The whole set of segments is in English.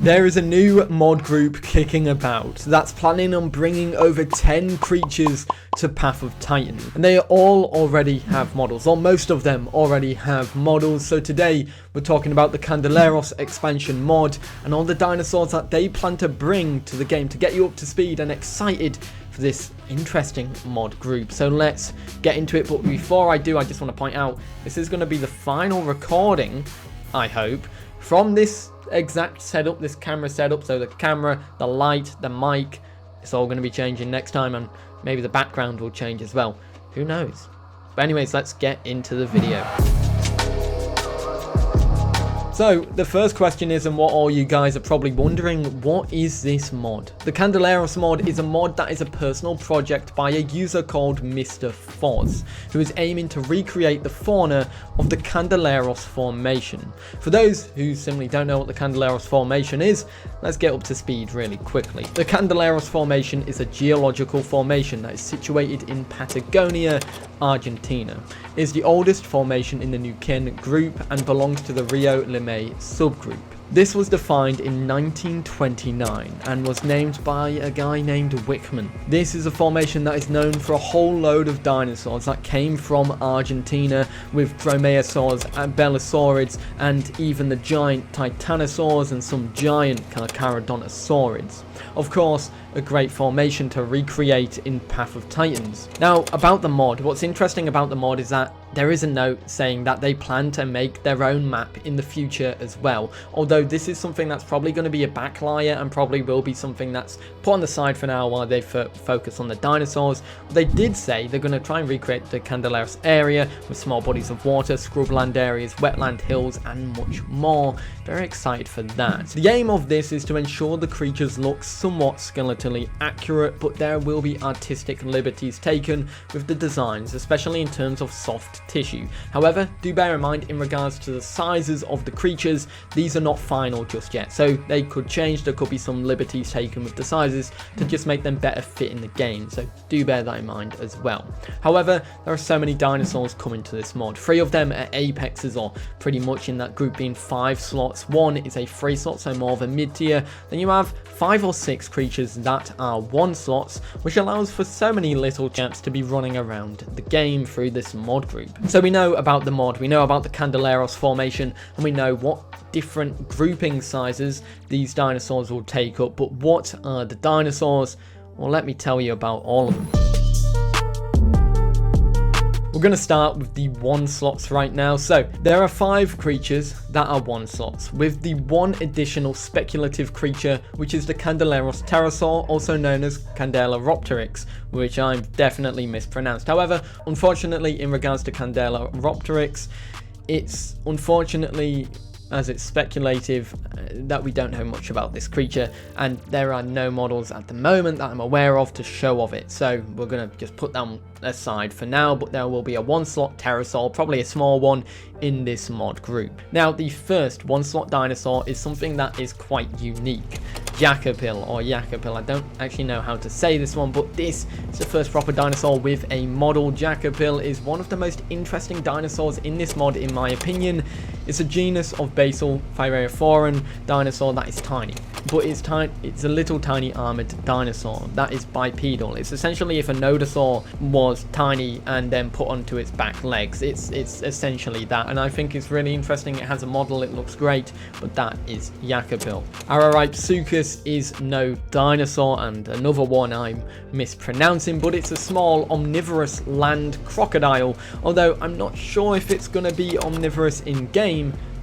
There is a new mod group kicking about that's planning on bringing over 10 creatures to Path of Titan, and they all already have models, or most of them already have models. So today we're talking about the Candeleros expansion mod and all the dinosaurs that they plan to bring to the game to get you up to speed and excited for this interesting mod group. So let's get into it, but before I do, I just want to point out this is going to be the final recording, I hope, from this exact setup, this camera setup. So the camera, the light, the mic, it's all going to be changing next time, and maybe the background will change as well, who knows. But anyways, let's get into the video. So the first question is, and what all you guys are probably wondering, what is this mod? The Candeleros mod is a mod that is a personal project by a user called MrFozz, who is aiming to recreate the fauna of the Candeleros formation. For those who simply don't know what the Candeleros formation is, let's get up to speed really quickly. The Candeleros formation is a geological formation that is situated in Patagonia, Argentina. It is the oldest formation in the Neuquén group and belongs to the Rio Lima subgroup. This was defined in 1929 and was named by a guy named Wickman. This is a formation that is known for a whole load of dinosaurs that came from Argentina, with dromaeosaurs and belosaurids and even the giant titanosaurs and some giant carcharodontosaurids. Of course, a great formation to recreate in Path of Titans. Now, about the mod, what's interesting about the mod is that there is a note saying that they plan to make their own map in the future as well, although this is something that's probably going to be a backlayer and probably will be something that's put on the side for now while they focus on the dinosaurs. They did say they're going to try and recreate the Candeleros area with small bodies of water, scrubland areas, wetland hills and much more. Very excited for that. The aim of this is to ensure the creatures look somewhat skeletally accurate, but there will be artistic liberties taken with the designs, especially in terms of soft tissue. However, do bear in mind in regards to the sizes of the creatures, these are not final just yet, so they could change. There could be some liberties taken with the sizes to just make them better fit in the game, so do bear that in mind as well. However, there are so many dinosaurs coming to this mod. 3 of them are apexes, or pretty much in that group being 5 slots. 1 is a 3 slot, so more of a mid tier. Then you have 5 or 6 creatures that are 1 slots, which allows for so many little chaps to be running around the game through this mod group. So we know about the mod, we know about the Candeleros formation, and we know what different grouping sizes these dinosaurs will take up. But what are the dinosaurs? Well, let me tell you about all of them. We're going to start with the 1 slots right now. So there are 5 creatures that are 1 slots, with the 1 additional speculative creature, which is the Candeleros pterosaur, also known as Candeleropteryx, which I'm definitely mispronounced. However, unfortunately, in regards to Candeleropteryx, it's unfortunately, as it's speculative, that we don't know much about this creature, and there are no models at the moment that I'm aware of to show of it, so we're going to just put them aside for now. But there will be a 1 slot pterosaur, probably a small one, in this mod group. Now, the first 1 slot dinosaur is something that is quite unique. Jakapil, or Jakapil, I don't actually know how to say this one, but this is the first proper dinosaur with a model. Jakapil is one of the most interesting dinosaurs in this mod, in my opinion. It's a genus of basal thyreophorans dinosaur that is tiny, but it's a little tiny armored dinosaur that is bipedal. It's essentially if a nodosaur was tiny and then put onto its back legs. It's essentially that, and I think it's really interesting. It has a model, it looks great, but that is Jakapil. Ararypsuchus is no dinosaur, and another one I'm mispronouncing, but it's a small omnivorous land crocodile, although I'm not sure if it's going to be omnivorous in game.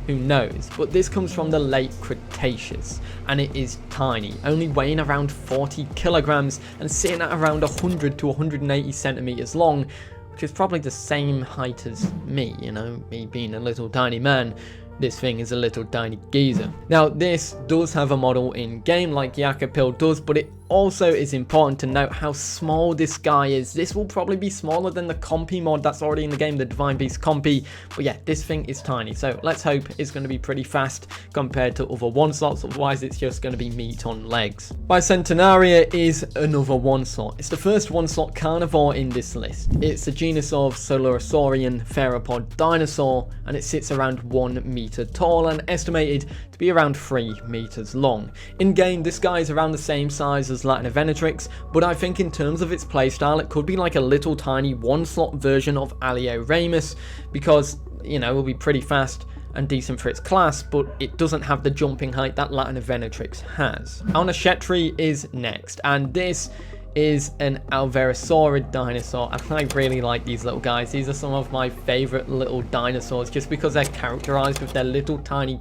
Who knows? But this comes from the late Cretaceous, and it is tiny, only weighing around 40 kilograms and sitting at around 100 to 180 centimeters long, which is probably the same height as me, you know, me being a little tiny man. This thing is a little tiny geezer. Now, this does have a model in game like Jakapil does, but it also is important to note how small this guy is. This will probably be smaller than the Compy mod that's already in the game, the Divine Beast Compy. But yeah, this thing is tiny, so let's hope it's going to be pretty fast compared to other 1 slots, otherwise it's just going to be meat on legs. Bicentenaria is another 1 slot. It's the first 1 slot carnivore in this list. It's a genus of Saurosaurian theropod dinosaur, and it sits around 1 meter tall and estimated to be around 3 meters long. In game, this guy is around the same size as Latanovenatrix, but I think in terms of its playstyle, it could be like a little tiny one-slot version of Alderon, because, you know, it will be pretty fast and decent for its class, but it doesn't have the jumping height that Latanovenatrix has. Alnashetri is next, and this is an Alverosaurid dinosaur, and I really like these little guys. These are some of my favorite little dinosaurs just because they're characterized with their little tiny,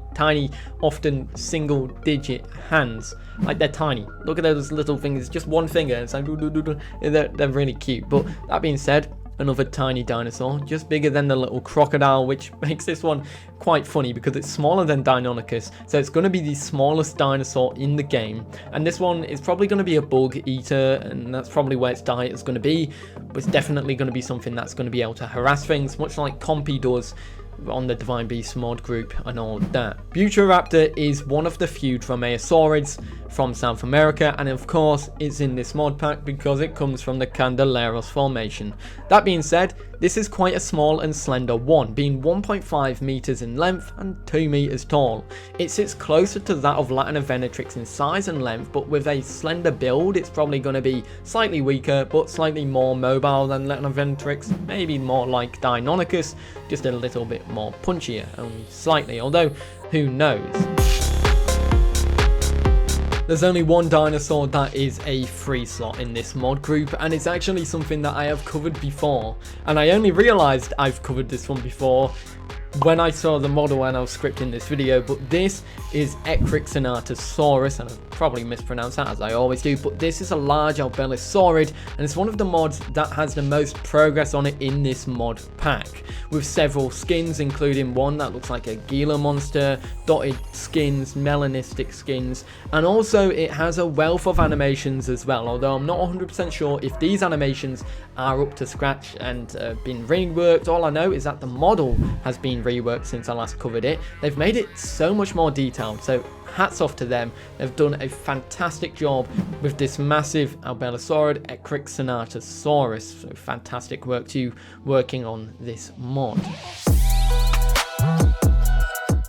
often single digit hands. Like, they're tiny. Look at those little fingers, just one finger, and it's like, they're really cute. But that being said, another tiny dinosaur, just bigger than the little crocodile, which makes this one quite funny because it's smaller than Deinonychus, so it's going to be the smallest dinosaur in the game. And this one is probably going to be a bug eater, and that's probably where its diet is going to be, but it's definitely going to be something that's going to be able to harass things, much like Compy does on the Divine Beast mod group and all that. Butiraptor is one of the few dromaeosaurids from South America, and of course it's in this mod pack because it comes from the Candeleros formation. That being said, this is quite a small and slender one, being 1.5 meters in length and 2 meters tall. It sits closer to that of Latanovenatrix in size and length, but with a slender build, it's probably going to be slightly weaker, but slightly more mobile than Latanovenatrix, maybe more like Deinonychus, just a little bit more punchier, only slightly, although who knows. There's only one dinosaur that is a free slot in this mod group, and it's actually something that I have covered before, and I only realized I've covered this one before when I saw the model when I was scripting this video. But this is Ekrixinatosaurus, and I've probably mispronounced that as I always do, but this is a large albelosaurid, and it's one of the mods that has the most progress on it in this mod pack, with several skins, including one that looks like a Gila monster, dotted skins, melanistic skins, and also it has a wealth of animations as well, although I'm not 100% sure if these animations are up to scratch and been reworked. All I know is that the model has been reworked since I last covered it. They've made it so much more detailed, so hats off to them. They've done a fantastic job with this massive albelosaurid Ekrixinatosaurus. So fantastic work to you working on this mod.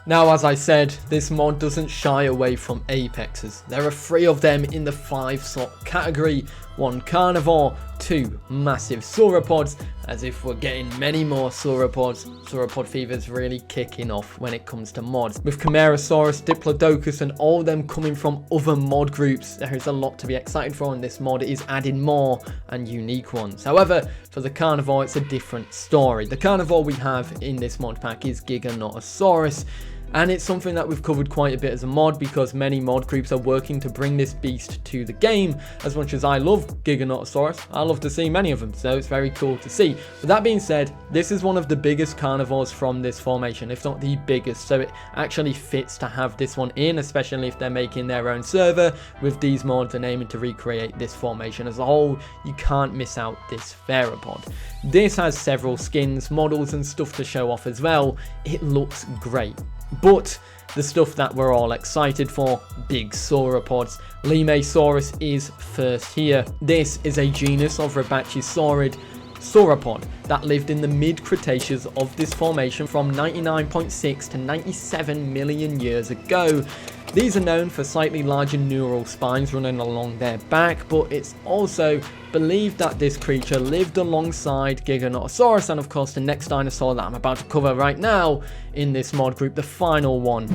Now, as I said, this mod doesn't shy away from apexes. There are 3 of them in the 5-slot category, 1 carnivore, 2 massive sauropods, as if we're getting many more sauropods. Sauropod fever's really kicking off when it comes to mods. With Camarasaurus, Diplodocus, and all of them coming from other mod groups, there is a lot to be excited for, and this mod is adding more and unique ones. However, for the carnivore, it's a different story. The carnivore we have in this mod pack is Giganotosaurus, and it's something that we've covered quite a bit as a mod because many mod groups are working to bring this beast to the game. As much as I love Giganotosaurus, I love to see many of them, so it's very cool to see. But that being said, this is one of the biggest carnivores from this formation, if not the biggest, so it actually fits to have this one in, especially if they're making their own server with these mods and aiming to recreate this formation as a whole. You can't miss out this theropod. This has several skins, models, and stuff to show off as well. It looks great. But the stuff that we're all excited for, big sauropods. Limesaurus is first here. This is a genus of Rebbachisauridae sauropod that lived in the mid-Cretaceous of this formation from 99.6 to 97 million years ago. These are known for slightly larger neural spines running along their back, but it's also believed that this creature lived alongside Giganotosaurus and of course the next dinosaur that I'm about to cover right now in this mod group, the final one,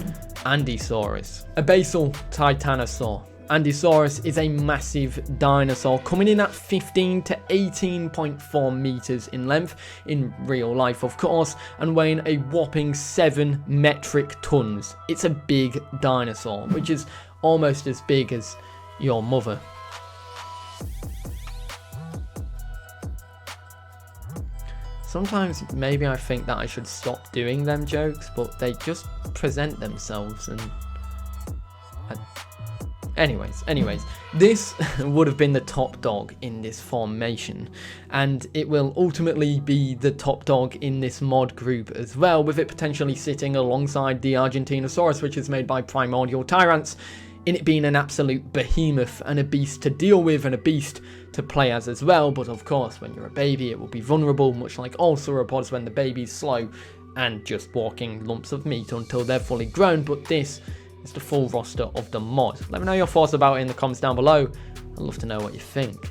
Andesaurus, a basal titanosaur. Andesaurus is a massive dinosaur, coming in at 15 to 18.4 meters in length, in real life of course, and weighing a whopping 7 metric tons. It's a big dinosaur, which is almost as big as your mother. Sometimes maybe I think that I should stop doing them jokes, but they just present themselves and... Anyways, this would have been the top dog in this formation, and it will ultimately be the top dog in this mod group as well, with it potentially sitting alongside the Argentinosaurus, which is made by Primordial Tyrants, in it being an absolute behemoth and a beast to deal with and a beast to play as well. But of course, when you're a baby, it will be vulnerable, much like all sauropods when the baby's slow and just walking lumps of meat until they're fully grown. But this is the full roster of the mod. Let me know your thoughts about it in the comments down below. I'd love to know what you think.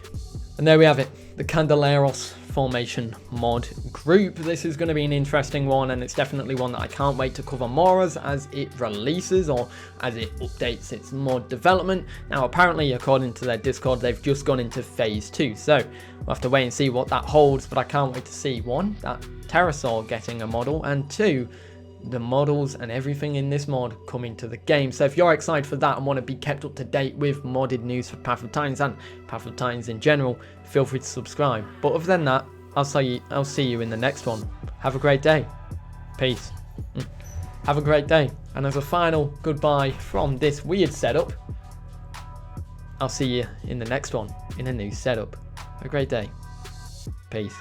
And there we have it, the Candeleros formation mod group. This is going to be an interesting one, and it's definitely one that I can't wait to cover more as it releases or as it updates its mod development. Now apparently, according to their Discord, they've just gone into phase 2, so we'll have to wait and see what that holds, but I can't wait to see, one, that pterosaur getting a model, and two, the models and everything in this mod coming to the game. So if you're excited for that and want to be kept up to date with modded news for Path of Titans and Path of Titans in general, feel free to subscribe. But other than that, I'll see you in the next one. Have a great day. Peace. Have a great day. And as a final goodbye from this weird setup, I'll see you in the next one in a new setup. Have a great day. Peace.